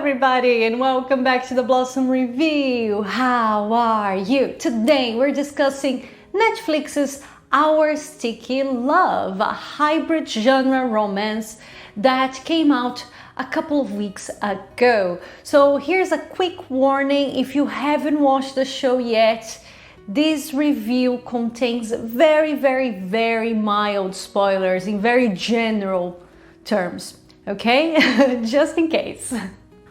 everybody, and welcome back to the Blossom Review. How are you? Today we're discussing Netflix's Our Sticky Love, a hybrid genre romance that came out a couple of weeks ago. So here's a quick warning: if you haven't watched the show yet, this review contains very mild spoilers in very general terms. Okay, just in case.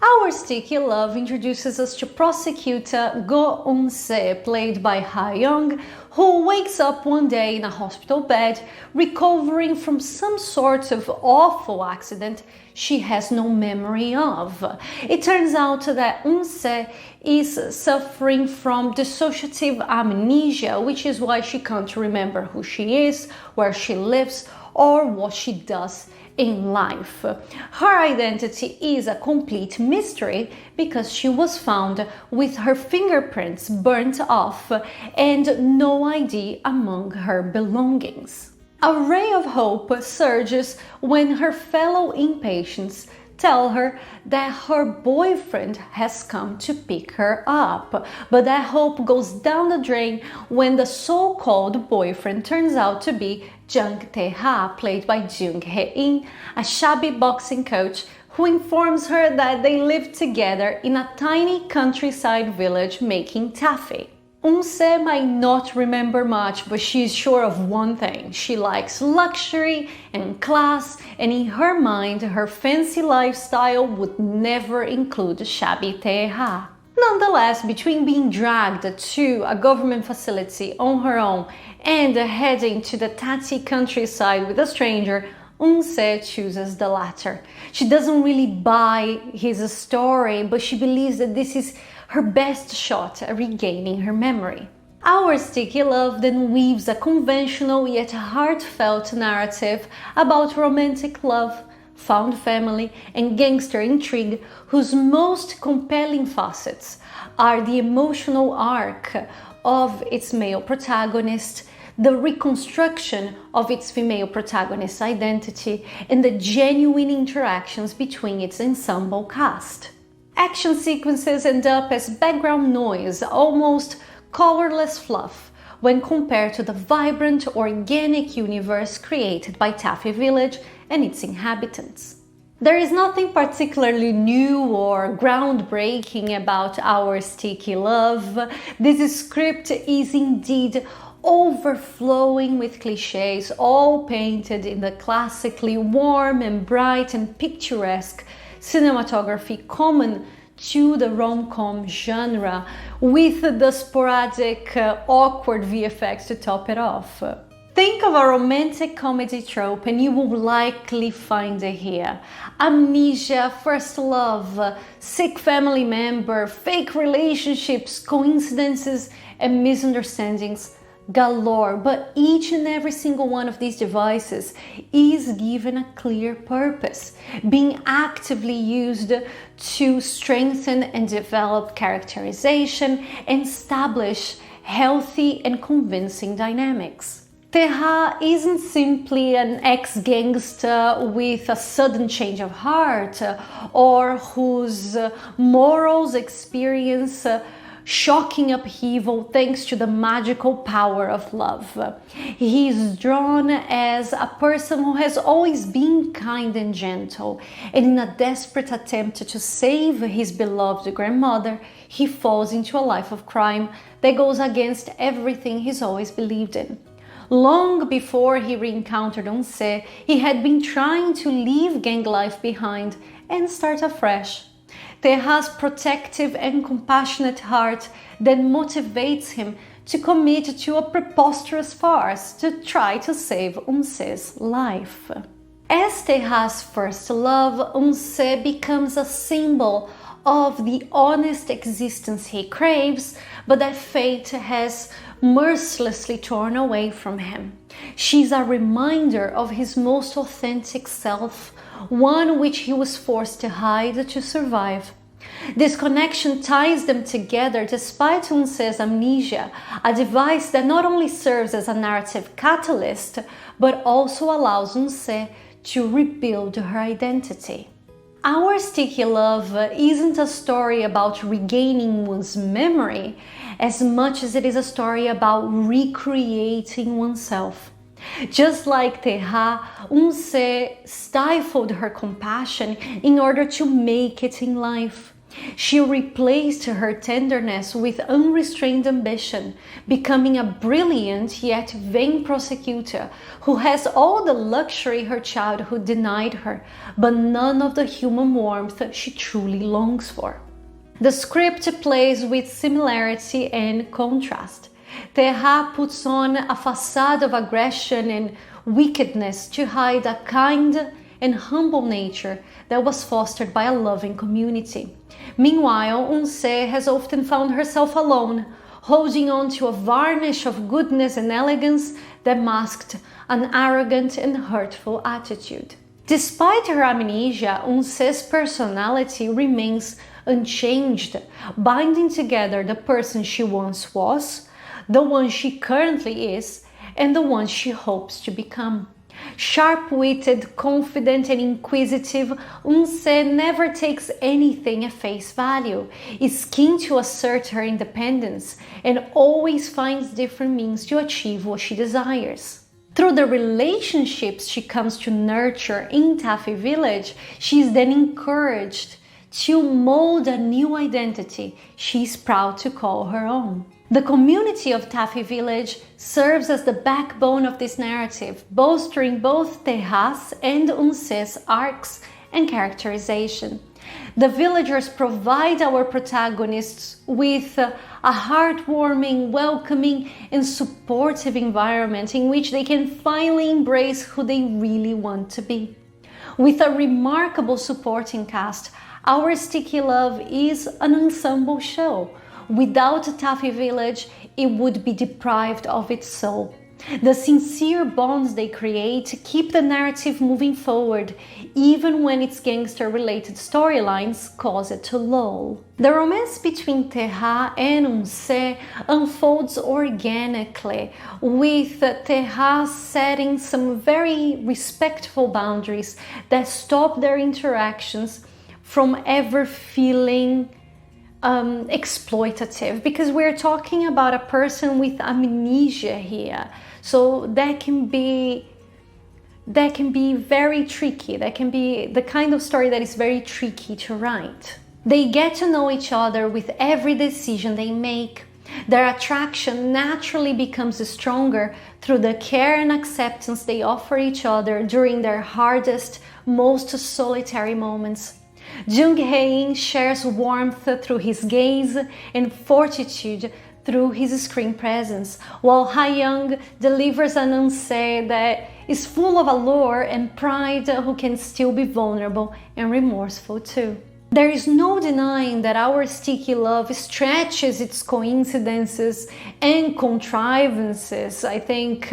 Our Sticky Love introduces us to prosecutor Eun-sae, played by Ha-young, who wakes up one day in a hospital bed, recovering from some sort of awful accident she has no memory of. It turns out that Eun-sae is suffering from dissociative amnesia, which is why she can't remember who she is, where she lives, or what she does in life. Her identity is a complete mystery because she was found with her fingerprints burnt off and no ID among her belongings. A ray of hope surges when her fellow inpatients tell her that her boyfriend has come to pick her up, but that hope goes down the drain when the so-called boyfriend turns out to be Jung Tae-ha, played by Jung Hae-in, a shabby boxing coach who informs her that they live together in a tiny countryside village making taffy. Eun-sae might not remember much, but she's sure of one thing: she likes luxury and class, and in her mind, her fancy lifestyle would never include shabby Tae-ha. Nonetheless, between being dragged to a government facility on her own and heading to the tatty countryside with a stranger, Eun-sae chooses the latter. She doesn't really buy his story, but she believes that this is her best shot at regaining her memory. Our Sticky Love then weaves a conventional yet heartfelt narrative about romantic love, found family, and gangster intrigue, whose most compelling facets are the emotional arc of its male protagonist, the reconstruction of its female protagonist's identity, and the genuine interactions between its ensemble cast. Action sequences end up as background noise, almost colorless fluff, when compared to the vibrant, organic universe created by Taffy Village and its inhabitants. There is nothing particularly new or groundbreaking about Our Sticky Love. This script is indeed overflowing with cliches, all painted in the classically warm and bright and picturesque cinematography common to the rom-com genre, with the sporadic, awkward VFX to top it off. Think of a romantic comedy trope and you will likely find it here. Amnesia, first love, sick family member, fake relationships, coincidences, and misunderstandings galore, but each and every single one of these devices is given a clear purpose, being actively used to strengthen and develop characterization and establish healthy and convincing dynamics. Tae-ha isn't simply an ex-gangster with a sudden change of heart, or whose morals experience shocking upheaval thanks to the magical power of love. He is drawn as a person who has always been kind and gentle, and in a desperate attempt to save his beloved grandmother, he falls into a life of crime that goes against everything he's always believed in. Long before he re-encountered Eun-sae, he had been trying to leave gang life behind and start afresh. Tae-ha's protective and compassionate heart then motivates him to commit to a preposterous farce to try to save Eun-sae's life. As Tae-ha's first love, Eun-sae becomes a symbol of the honest existence he craves, but that fate has mercilessly torn away from him. She's a reminder of his most authentic self, one which he was forced to hide to survive. This connection ties them together despite Eun-sae's amnesia, a device that not only serves as a narrative catalyst, but also allows Eun-sae to rebuild her identity. Our Sticky Love isn't a story about regaining one's memory as much as it is a story about recreating oneself. Just like Terra, Eun-sae stifled her compassion in order to make it in life. She replaced her tenderness with unrestrained ambition, becoming a brilliant yet vain prosecutor who has all the luxury her childhood denied her, but none of the human warmth she truly longs for. The script plays with similarity and contrast. Terra puts on a facade of aggression and wickedness to hide a kind and humble nature that was fostered by a loving community. Meanwhile, Eun-sae has often found herself alone, holding on to a varnish of goodness and elegance that masked an arrogant and hurtful attitude. Despite her amnesia, Eun-sae's personality remains unchanged, binding together the person she once was, the one she currently is, and the one she hopes to become. Sharp-witted, confident, and inquisitive, Eun-sae never takes anything at face value, is keen to assert her independence, and always finds different means to achieve what she desires. Through the relationships she comes to nurture in Taffy Village, she is then encouraged to mold a new identity she is proud to call her own. The community of Taffy Village serves as the backbone of this narrative, bolstering both Terra's and Eun-sae's arcs and characterization. The villagers provide our protagonists with a heartwarming, welcoming, and supportive environment in which they can finally embrace who they really want to be. With a remarkable supporting cast, Our Sticky Love is an ensemble show. Without Taffy Village, it would be deprived of its soul. The sincere bonds they create keep the narrative moving forward, even when its gangster-related storylines cause it to lull. The romance between Terra and Eun-sae unfolds organically, with Terra setting some very respectful boundaries that stop their interactions from ever feeling exploitative, because we're talking about a person with amnesia here, so that can be very tricky. That can be the kind of story that is very tricky to write. They get to know each other with every decision they make. Their attraction naturally becomes stronger through the care and acceptance they offer each other during their hardest, most solitary moments. Jung Hae-in shares warmth through his gaze and fortitude through his screen presence, while Ha-young delivers an Eun-sae that is full of allure and pride, who can still be vulnerable and remorseful too. There is no denying that Our Sticky Love stretches its coincidences and contrivances. I think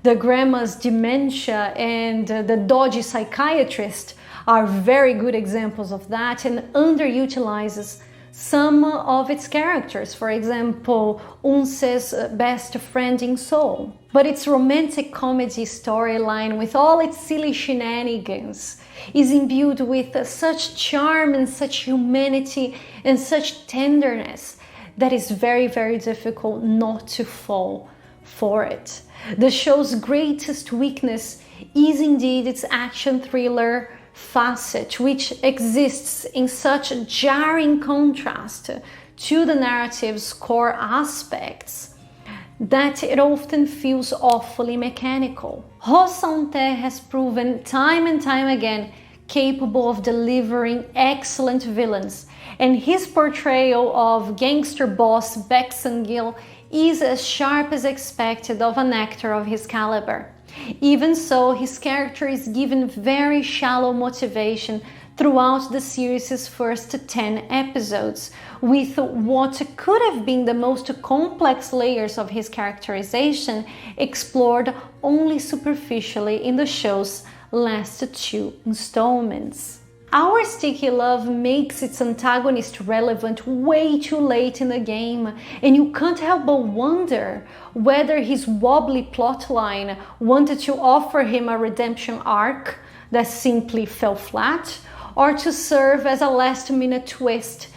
the grandma's dementia and the dodgy psychiatrist are very good examples of that, and underutilizes some of its characters. For example, Eun-sae's best friend in Seoul. But its romantic comedy storyline, with all its silly shenanigans, is imbued with such charm and such humanity and such tenderness that is very, very difficult not to fall for it. The show's greatest weakness is indeed its action thriller facet, which exists in such jarring contrast to the narrative's core aspects that it often feels awfully mechanical. Ho Sung-tae has proven time and time again capable of delivering excellent villains, and his portrayal of gangster boss Baek Sung-gil is as sharp as expected of an actor of his caliber. Even so, his character is given very shallow motivation throughout the series' first 10 episodes, with what could have been the most complex layers of his characterization explored only superficially in the show's last 2 installments. Our Sticky Love makes its antagonist relevant way too late in the game, and you can't help but wonder whether his wobbly plotline wanted to offer him a redemption arc that simply fell flat, or to serve as a last-minute twist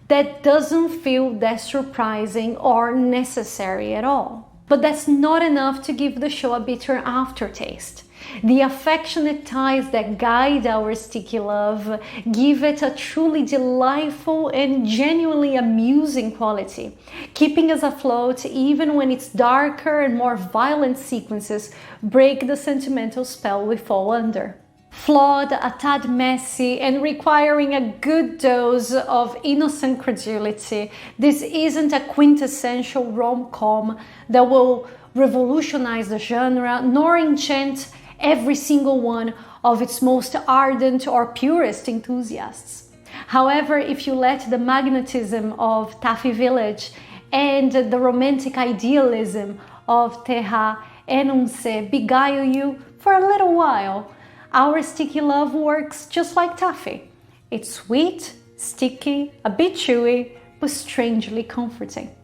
that doesn't feel that surprising or necessary at all. But that's not enough to give the show a bitter aftertaste. The affectionate ties that guide our sticky love give it a truly delightful and genuinely amusing quality, keeping us afloat even when its darker and more violent sequences break the sentimental spell we fall under. Flawed, a tad messy, and requiring a good dose of innocent credulity, this isn't a quintessential rom-com that will revolutionize the genre nor enchant every single one of its most ardent or purest enthusiasts. However, if you let the magnetism of Taffy Village and the romantic idealism of Terra and Eun-sae beguile you for a little while, our sticky love works just like Taffy. It's sweet, sticky, a bit chewy, but strangely comforting.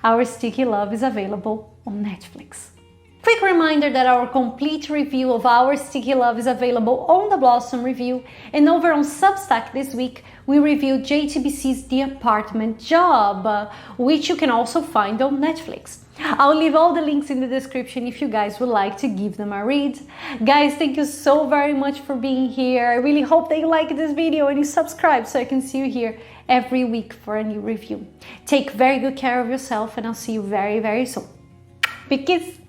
Our sticky love is available on Netflix. Quick reminder that our complete review of Our Sticky Love is available on the Blossom Review, and over on Substack this week we reviewed JTBC's The Apartment Job, which you can also find on Netflix. I'll leave all the links in the description if you guys would like to give them a read. Guys, thank you so very much for being here. I really hope that you like this video and you subscribe so I can see you here every week for a new review. Take very good care of yourself and I'll see you very, very soon. Big kiss!